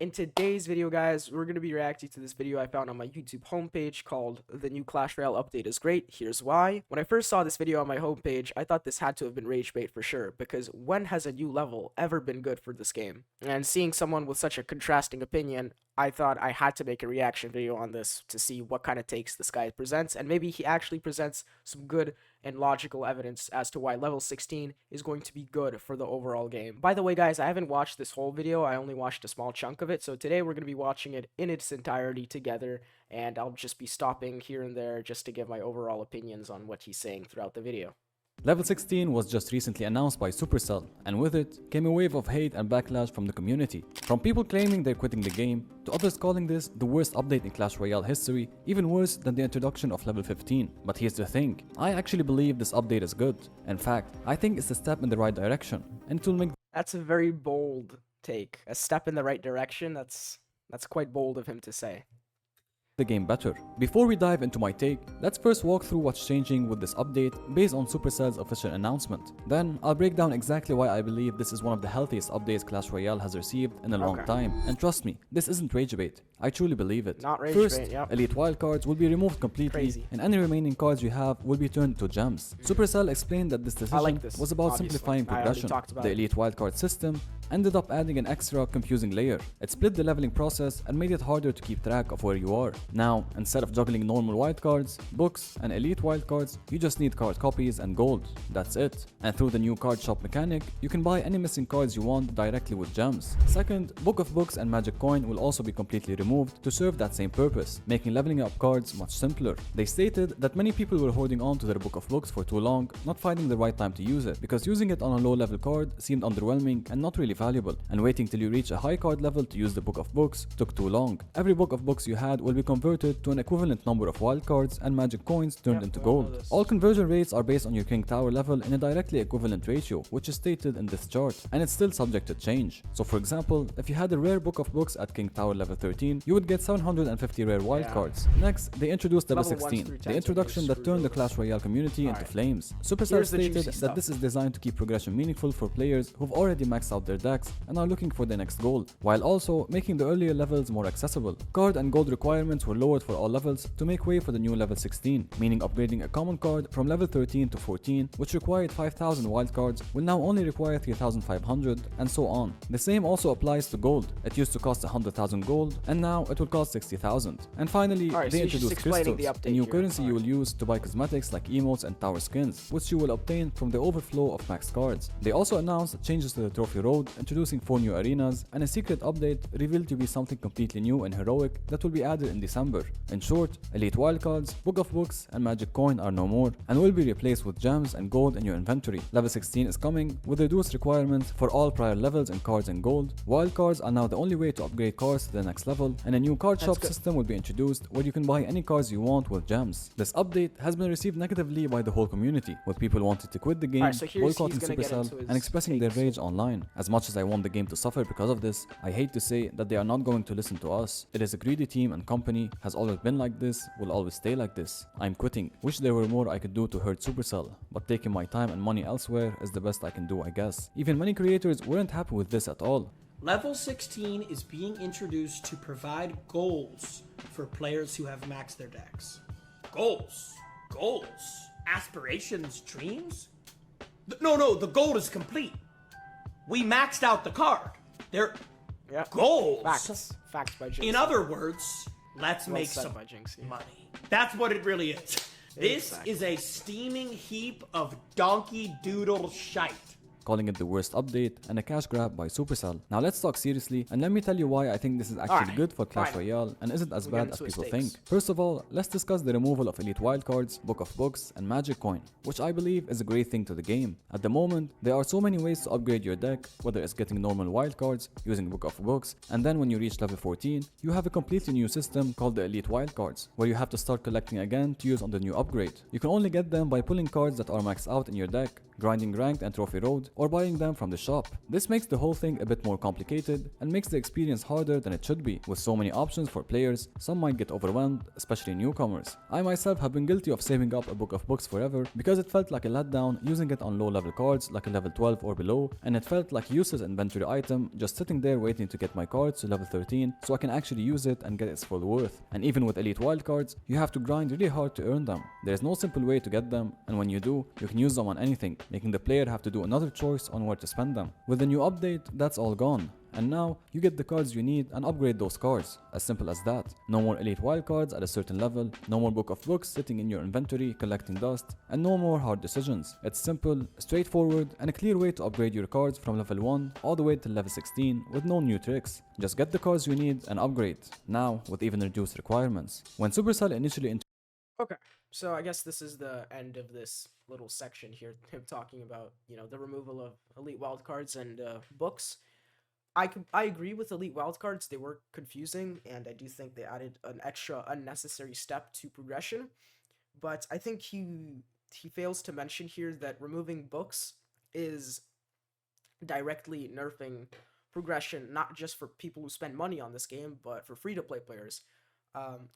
In today's video, guys, we're going to be reacting to this video I found on my YouTube homepage called The New Clash Royale Update is Great. Here's why. When I first saw this video on my homepage, I thought this had to have been rage bait for sure, because when has a new level ever been good for this game? And seeing someone with such a contrasting opinion, I thought I had to make a reaction video on this to see what kind of takes this guy presents, and maybe he actually presents some good and logical evidence as to why level 16 is going to be good for the overall game. By the way, guys, I haven't watched this whole video, I only watched a small chunk of it, so today we're going to be watching it in its entirety together, and I'll just be stopping here and there just to give my overall opinions on what he's saying throughout the video. Level 16 was just recently announced by Supercell, and with it came a wave of hate and backlash from the community. From people claiming they're quitting the game, to others calling this the worst update in Clash Royale history, even worse than the introduction of level 15. But here's the thing, I actually believe this update is good. In fact, I think it's a step in the right direction, and it will make... That's a very bold take. A step in the right direction, that's quite bold of him to say. The game better. Before we dive into my take, let's first walk through what's changing with this update based on Supercell's official announcement. Then I'll break down exactly why I believe this is one of the healthiest updates Clash Royale has received in a long time. And trust me, this isn't rage bait. I truly believe it. Not rage First, bait, yep. elite wildcards will be removed completely, and any remaining cards you have will be turned into gems. Supercell explained that this decision was about simplifying progression. The elite wildcard system ended up adding an extra confusing layer. It split the leveling process and made it harder to keep track of where you are. Now, instead of juggling normal wildcards, books, and elite wildcards, you just need card copies and gold. That's it. And through the new card shop mechanic, you can buy any missing cards you want directly with gems. Second, Book of Books and Magic Coin will also be completely removed to serve that same purpose, making leveling up cards much simpler. They stated that many people were holding on to their Book of Books for too long, not finding the right time to use it, because using it on a low level card seemed underwhelming and not really valuable, and waiting till you reach a high card level to use the Book of Books took too long. Every Book of Books you had will be converted to an equivalent number of wild cards and magic coins turned into gold. All conversion rates are based on your King Tower level in a directly equivalent ratio, which is stated in this chart, and it's still subject to change. So for example, if you had a rare Book of Books at King Tower level 13, you would get 750 rare wild cards. Next, they introduced level 16, the introduction that turned the Clash Royale community into flames. Supercell stated that this is designed to keep progression meaningful for players who've already maxed out their decks and are looking for the next goal, while also making the earlier levels more accessible. Card and gold requirements were lowered for all levels to make way for the new level 16, meaning upgrading a common card from level 13 to 14, which required 5,000 wildcards, will now only require 3,500, and so on. The same also applies to gold. It used to cost 100,000 gold, and now it will cost 60,000. And finally, they introduced crystals, a new currency you will use to buy cosmetics like emotes and tower skins, which you will obtain from the overflow of max cards. They also announced changes to the trophy road, introducing 4 new arenas, and a secret update revealed to be something completely new and heroic that will be added in December. In short, elite wildcards, Book of Books, and Magic Coin are no more, and will be replaced with gems and gold in your inventory. Level 16 is coming with reduced requirements for all prior levels in cards and gold. Wildcards are now the only way to upgrade cards to the next level, and a new card shop system will be introduced where you can buy any cards you want with gems. This update has been received negatively by the whole community, with people wanting to quit the game, boycotting Supercell, and expressing their rage online. As much as I want the game to suffer because of this, I hate to say that they are not going to listen to us. It is a greedy team and company, has always been like this, will always stay like this. I'm quitting. Wish there were more I could do to hurt Supercell, but taking my time and money elsewhere is the best I can do, I guess. Even many creators weren't happy with this at all. Level 16 is being introduced to provide goals for players who have maxed their decks. Goals? Aspirations? Dreams? No, the goal is complete. We maxed out the card. They're goals. Facts by Jinx. In other words, let's make some money. That's what it really is. This is a steaming heap of donkey doodle shite, calling it the worst update and a cash grab by Supercell. Now let's talk seriously, and let me tell you why I think this is actually good for Clash Royale and isn't as bad as people think. First of all, let's discuss the removal of elite wildcards, Book of Books, and Magic Coin, which I believe is a great thing to the game. At the moment, there are so many ways to upgrade your deck, whether it's getting normal wildcards, using Book of Books, and then when you reach level 14, you have a completely new system called the elite wildcards, where you have to start collecting again to use on the new upgrade. You can only get them by pulling cards that are maxed out in your deck, grinding ranked and trophy road, or buying them from the shop. This makes the whole thing a bit more complicated and makes the experience harder than it should be. With so many options for players, some might get overwhelmed, especially newcomers. I myself have been guilty of saving up a book of books forever because it felt like a letdown using it on low level cards like a level 12 or below, and it felt like a useless inventory item just sitting there waiting to get my cards to level 13 so I can actually use it and get its full worth. And even with elite wildcards, you have to grind really hard to earn them. There is no simple way to get them, and when you do, you can use them on anything, making the player have to do another choice on where to spend them. With the new update, that's all gone. And now, you get the cards you need and upgrade those cards. As simple as that. No more elite wildcards at a certain level, no more book of books sitting in your inventory collecting dust, and no more hard decisions. It's simple, straightforward, and a clear way to upgrade your cards from level 1 all the way to level 16 with no new tricks. Just get the cards you need and upgrade, now with even reduced requirements. When Supercell initially Okay, so I guess this is the end of this little section here, him talking about, the removal of elite wildcards and books. I agree with elite wildcards. They were confusing, and I do think they added an extra unnecessary step to progression. But I think he fails to mention here that removing books is directly nerfing progression, not just for people who spend money on this game, but for free-to-play players.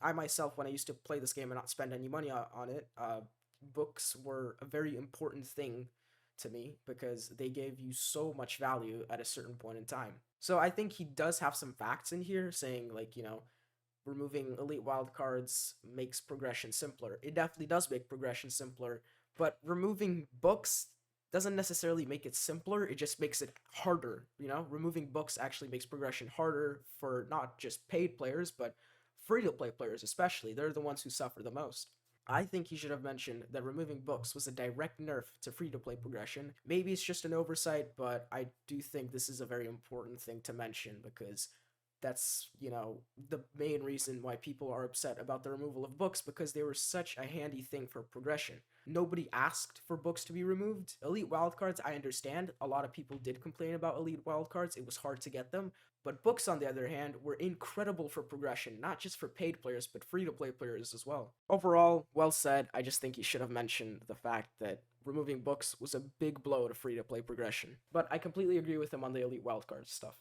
I myself, when I used to play this game and not spend any money on it, books were a very important thing to me because they gave you so much value at a certain point in time. So I think he does have some facts in here saying, like, removing elite wildcards makes progression simpler. It definitely does make progression simpler, but removing books doesn't necessarily make it simpler, it just makes it harder, Removing books actually makes progression harder for not just paid players, but free-to-play players especially. They're the ones who suffer the most. I think he should have mentioned that removing books was a direct nerf to free-to-play progression. Maybe it's just an oversight, but I do think this is a very important thing to mention because that's, the main reason why people are upset about the removal of books, because they were such a handy thing for progression. Nobody asked for books to be removed. Elite wildcards, I understand. A lot of people did complain about elite wildcards. It was hard to get them. But books, on the other hand, were incredible for progression, not just for paid players, but free-to-play players as well. Overall, well said. I just think he should have mentioned the fact that removing books was a big blow to free-to-play progression. But I completely agree with him on the elite wildcard stuff.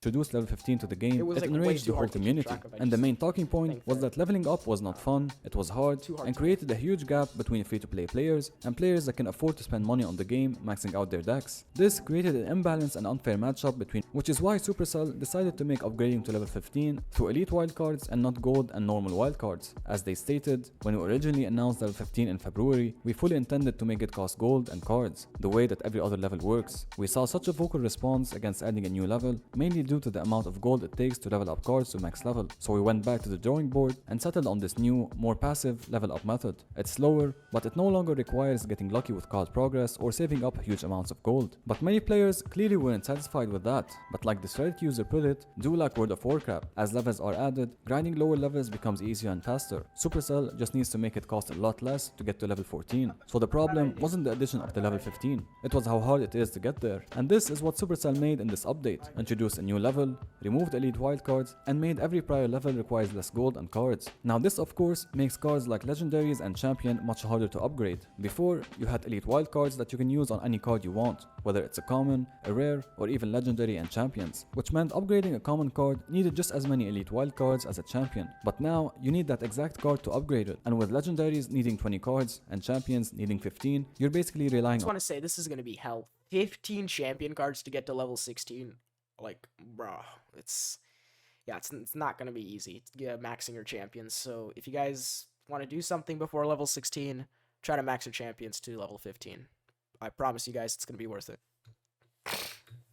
Introduced level 15 to the game, it enraged the whole community, and the main talking point was that leveling up was not fun, it was hard, and created a huge gap between free-to-play players and players that can afford to spend money on the game maxing out their decks. This created an imbalance and unfair matchup between, which is why Supercell decided to make upgrading to level 15 through elite wildcards and not gold and normal wildcards. As they stated, when we originally announced level 15 in February, we fully intended to make it cost gold and cards, the way that every other level works. We saw such a vocal response against adding a new level, mainly due to the amount of gold it takes to level up cards to max level. So we went back to the drawing board and settled on this new, more passive level up method. It's slower, but it no longer requires getting lucky with card progress or saving up huge amounts of gold. But many players clearly weren't satisfied with that. But like this Reddit user put it, do like World of Warcraft. As levels are added, grinding lower levels becomes easier and faster. Supercell just needs to make it cost a lot less to get to level 14. So the problem wasn't the addition of the level 15, it was how hard it is to get there. And this is what Supercell made in this update. Introduced a new level, removed elite wildcards, and made every prior level requires less gold and cards. Now this of course makes cards like legendaries and champion much harder to upgrade. Before, you had elite wildcards that you can use on any card you want, whether it's a common, a rare, or even legendary and champions, which meant upgrading a common card needed just as many elite wildcards as a champion. But now, you need that exact card to upgrade it, and with legendaries needing 20 cards and champions needing 15, you're basically relying on— I just want to say, this is going to be hell. 15 champion cards to get to level 16. Like, bro, it's not gonna be easy maxing your champions. So if you guys want to do something before level 16, try to max your champions to level 15. I promise you guys it's gonna be worth it.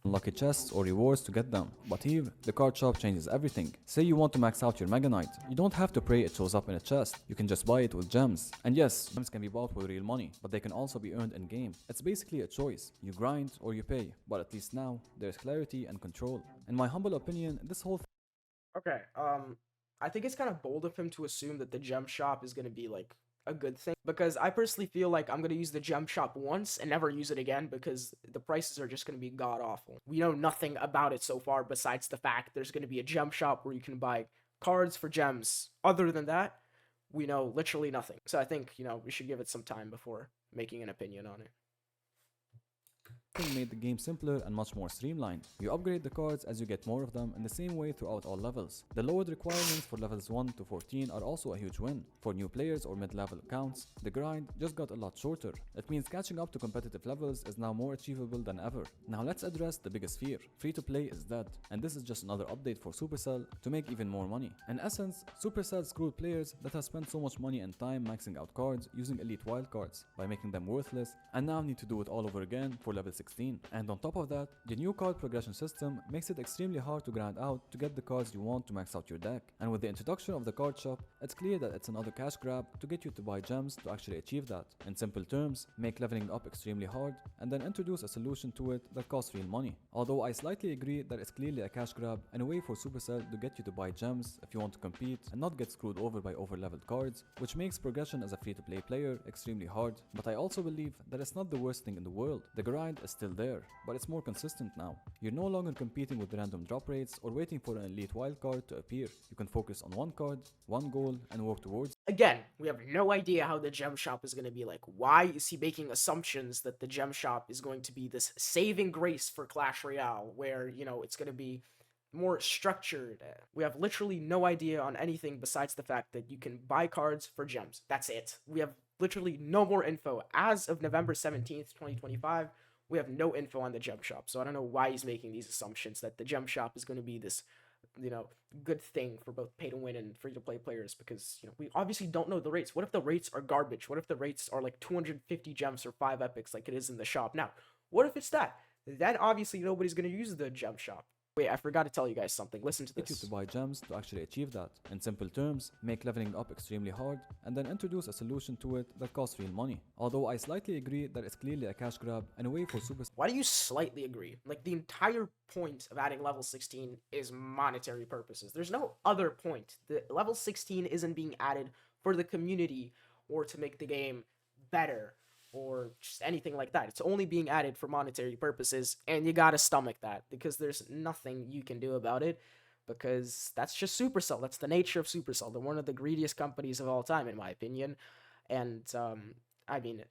Lucky chests or rewards to get them. But here, the card shop changes everything. Say you want to max out your Mega Knight. You don't have to pray it shows up in a chest. You can just buy it with gems. And yes, gems can be bought with real money, but they can also be earned in game. It's basically a choice. You grind or you pay. But at least now, there's clarity and control. In my humble opinion, this whole Okay, I think it's kind of bold of him to assume that the gem shop is gonna be like a good thing, because I personally feel like I'm gonna use the gem shop once and never use it again because the prices are just gonna be god awful. We know nothing about it so far besides the fact there's gonna be a gem shop where you can buy cards for gems. Other than that, we know literally nothing. So I think, we should give it some time before making an opinion on it. made the game simpler and much more streamlined. You upgrade the cards as you get more of them in the same way throughout all levels. The lowered requirements for levels 1 to 14 are also a huge win. For new players or mid-level accounts, the grind just got a lot shorter. It means catching up to competitive levels is now more achievable than ever. Now let's address the biggest fear. Free-to-play is dead, and this is just another update for Supercell to make even more money. In essence, Supercell screwed players that have spent so much money and time maxing out cards using elite wildcards by making them worthless, and now need to do it all over again for level 16. And on top of that, the new card progression system makes it extremely hard to grind out to get the cards you want to max out your deck. And with the introduction of the card shop, it's clear that it's another cash grab to get you to buy gems to actually achieve that. In simple terms, make leveling up extremely hard and then introduce a solution to it that costs real money. Although I slightly agree that it's clearly a cash grab and a way for Supercell to get you to buy gems if you want to compete and not get screwed over by over-leveled cards, which makes progression as a free-to-play player extremely hard. But I also believe that it's not the worst thing in the world. The grind is still there, but it's more consistent now. You're no longer competing with random drop rates or waiting for an elite wildcard to appear. You can focus on one card, one goal, and work towards. Again, we have no idea how the gem shop is going to be like. Why is he making assumptions that the gem shop is going to be this saving grace for Clash Royale, where, you know, it's going to be more structured? We have literally no idea on anything besides the fact that you can buy cards for gems. That's it. We have literally no more info. As of November 17th, 2025, we have no info on the gem shop. So I don't know why he's making these assumptions that the gem shop is going to be this, you know, good thing for both pay to win and free to play players, because, you know, we obviously don't know the rates. What if the rates are garbage? What if the rates are like 250 gems or 5 epics like it is in the shop? Now, what if it's that? Then obviously nobody's going to use the gem shop. Wait, I forgot to tell you guys something. Listen to this. Get you to buy gems to actually achieve that. In simple terms, make leveling up extremely hard and then introduce a solution to it that costs real money. Although I slightly agree that it's clearly a cash grab and a way for Supercell. Why do you slightly agree? Like, the entire point of adding level 16 is monetary purposes. There's no other point. The level 16 isn't being added for the community or to make the game better or just anything like that. It's only being added for monetary purposes, and you gotta stomach that because there's nothing you can do about it, because that's just Supercell. That's the nature of Supercell. They're one of the greediest companies of all time, in my opinion. And I mean,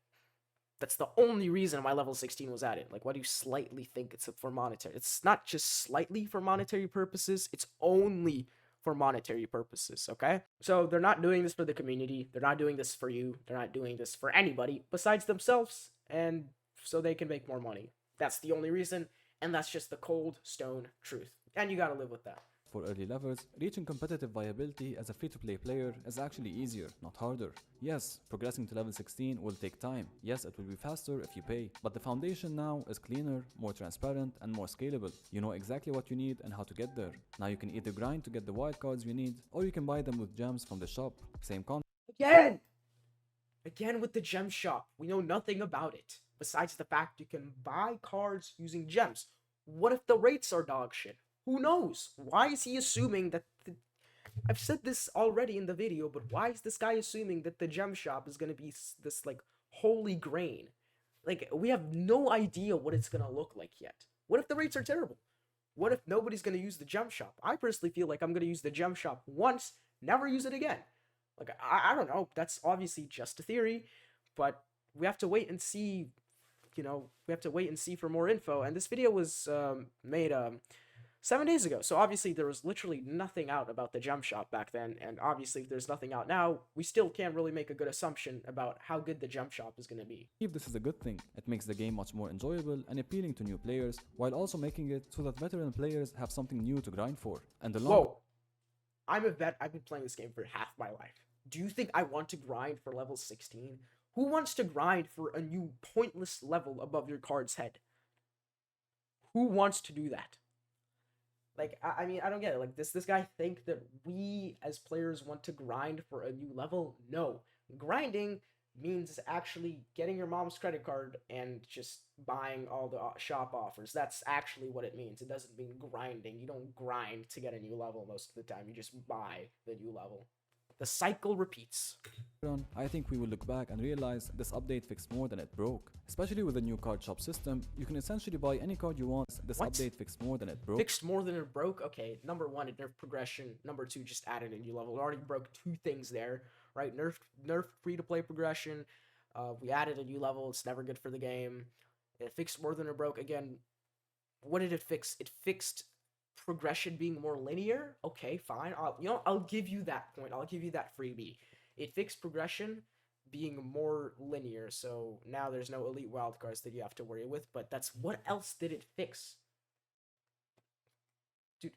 that's the only reason why level 16 was added. Like, why do you slightly think it's for monetary? It's not just slightly for monetary purposes, it's only for monetary purposes, okay? So they're not doing this for the community, they're not doing this for you, they're not doing this for anybody besides themselves, and so they can make more money. That's the only reason, and that's just the cold stone truth, and you gotta live with that. For early levels, reaching competitive viability as a free-to-play player is actually easier, not harder. Yes, progressing to level 16 will take time. Yes, it will be faster if you pay. But the foundation now is cleaner, more transparent, and more scalable. You know exactly what you need and how to get there. Now you can either grind to get the wildcards you need, or you can buy them with gems from the shop. Same concept. Again with the gem shop. We know nothing about it, besides the fact you can buy cards using gems. What if the rates are dog shit? Who knows? Why is he assuming that I've said this already in the video, but why is this guy assuming that the gem shop is going to be this, like, holy grain? Like, we have no idea what it's going to look like yet. What if the rates are terrible? What if nobody's going to use the gem shop? I personally feel like I'm going to use the gem shop once, never use it again. Like, I don't know. That's obviously just a theory, but we have to wait and see, you know, we have to wait and see for more info. And this video was made 7 days ago, so obviously there was literally nothing out about the gem shop back then, and obviously if there's nothing out now, we still can't really make a good assumption about how good the gem shop is going to be. If this is a good thing, it makes the game much more enjoyable and appealing to new players, while also making it so that veteran players have something new to grind for. And the Whoa, I'm a vet. I've been playing this game for half my life. Do you think I want to grind for level 16? Who wants to grind for a new pointless level above your card's head? Who wants to do that? Like, I mean, I don't get it. Like, this guy think that we as players want to grind for a new level? No. Grinding means actually getting your mom's credit card and just buying all the shop offers. That's actually what it means. It doesn't mean grinding. You don't grind to get a new level most of the time. You just buy the new level. The cycle repeats. I think we will look back and realize this update fixed more than it broke. Especially with the new card shop system, you can essentially buy any card you want. This update fixed more than it broke. Fixed more than it broke? Okay, number one, it nerfed progression. Number two, just added a new level. It already broke 2 things there, right? Nerfed free-to-play progression. We added a new level. It's never good for the game. It fixed more than it broke. Again, what did it fix? It fixed progression being more linear. Okay, fine. I'll give you that point. I'll give you that freebie. It fixed progression being more linear, so now there's no elite wildcards that you have to worry with. But that's what else did it fix? Dude,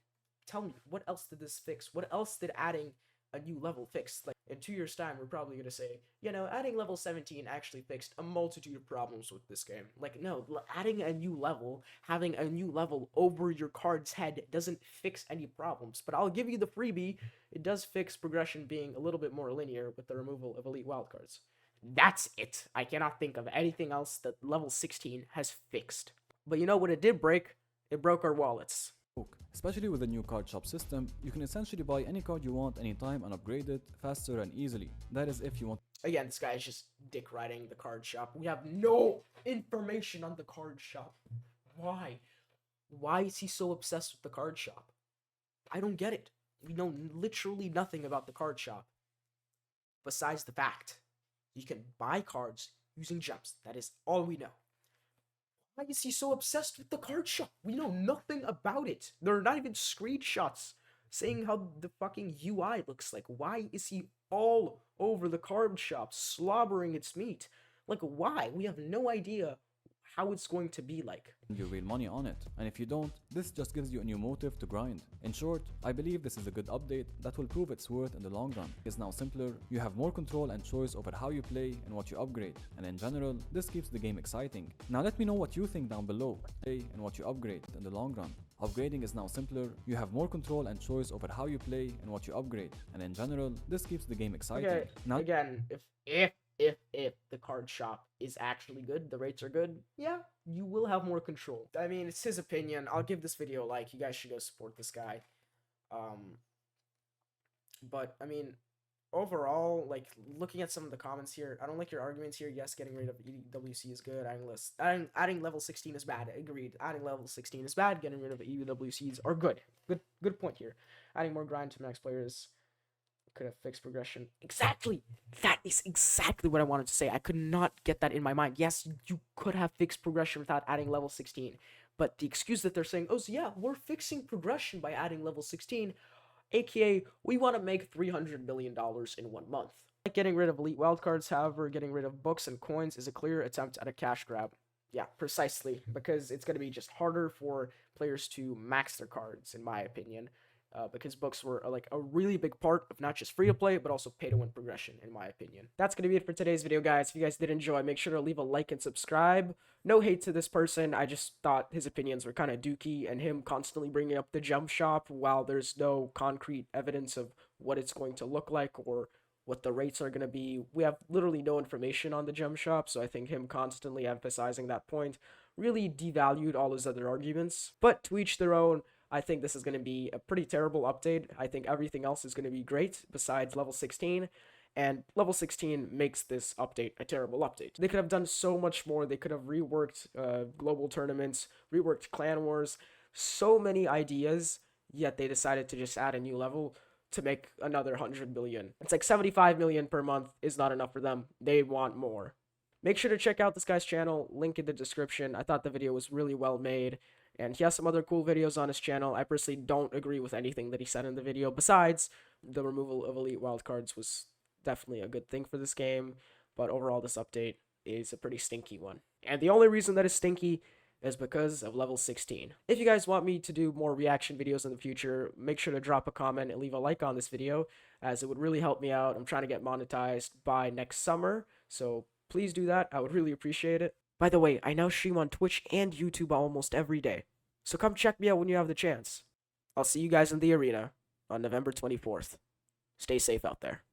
tell me, what else did this fix? What else did adding a new level fix? Like, in 2 years' time, we're probably gonna say, you know, adding level 17 actually fixed a multitude of problems with this game. Like, no, adding a new level, having a new level over your card's head doesn't fix any problems. But I'll give you the freebie. It does fix progression being a little bit more linear with the removal of elite wildcards. That's it. I cannot think of anything else that level 16 has fixed. But you know what it did break? It broke our wallets. Especially with the new card shop system, you can essentially buy any card you want anytime and upgrade it faster and easily. That is if you want. Again, this guy is just dick riding the card shop. We have no information on the card shop. Why? Why is he so obsessed with the card shop? I don't get it. We know literally nothing about the card shop. Besides the fact, you can buy cards using gems. That is all we know. Why is he so obsessed with the card shop? We know nothing about it. There are not even screenshots saying how the fucking UI looks like. Why is he all over the card shop, slobbering its meat? Like, why? We have no idea how it's going to be like. Your real money on it, and if you don't, this just gives you a new motive to grind. In short, I believe this is a good update that will prove its worth in the long run. It's now simpler, you have more control and choice over how you play and what you upgrade, and in general, this keeps the game exciting. Now let me know what you think down below, play and what you upgrade in the long run. Upgrading is now simpler, you have more control and choice over how you play and what you upgrade, and in general, this keeps the game exciting. Okay, now again, if the card shop is actually good, the rates are good, yeah, you will have more control. I mean, it's his opinion. I'll give this video a like. You guys should go support this guy. But I mean, overall, like, looking at some of the comments here, I don't like your arguments here. Yes, getting rid of EWC is good. Adding level 16 is bad. Agreed. Adding level 16 is bad. Getting rid of EWCs are good. Good point here. Adding more grind to max players could have fixed progression. Exactly. That is exactly what I wanted to say. I could not get that in my mind. Yes, you could have fixed progression without adding level 16. But the excuse that they're saying, oh, so yeah, we're fixing progression by adding level 16, aka we want to make $300 million in 1 month. Like getting rid of elite wildcards, however, getting rid of books and coins is a clear attempt at a cash grab. Yeah, precisely, because it's going to be just harder for players to max their cards, in my opinion. Because books were like a really big part of not just free to play, but also pay to win progression, in my opinion. That's going to be it for today's video, guys. If you guys did enjoy, make sure to leave a like and subscribe. No hate to this person. I just thought his opinions were kind of dookie, and him constantly bringing up the gem shop while there's no concrete evidence of what it's going to look like or what the rates are going to be. We have literally no information on the gem shop, so I think him constantly emphasizing that point really devalued all his other arguments. But to each their own. I think this is going to be a pretty terrible update. I think everything else is going to be great besides level 16, and level 16 makes this update a terrible update. They could have done so much more. They could have reworked global tournaments, reworked clan wars, so many ideas, yet they decided to just add a new level to make another 100 million. It's like 75 million per month is not enough for them. They want more. Make sure to check out this guy's channel, link in the description. I thought the video was really well made. And he has some other cool videos on his channel. I personally don't agree with anything that he said in the video. Besides, the removal of elite wildcards was definitely a good thing for this game. But overall, this update is a pretty stinky one. And the only reason that it's stinky is because of level 16. If you guys want me to do more reaction videos in the future, make sure to drop a comment and leave a like on this video, as it would really help me out. I'm trying to get monetized by next summer, so please do that. I would really appreciate it. By the way, I now stream on Twitch and YouTube almost every day, so come check me out when you have the chance. I'll see you guys in the arena on November 24th. Stay safe out there.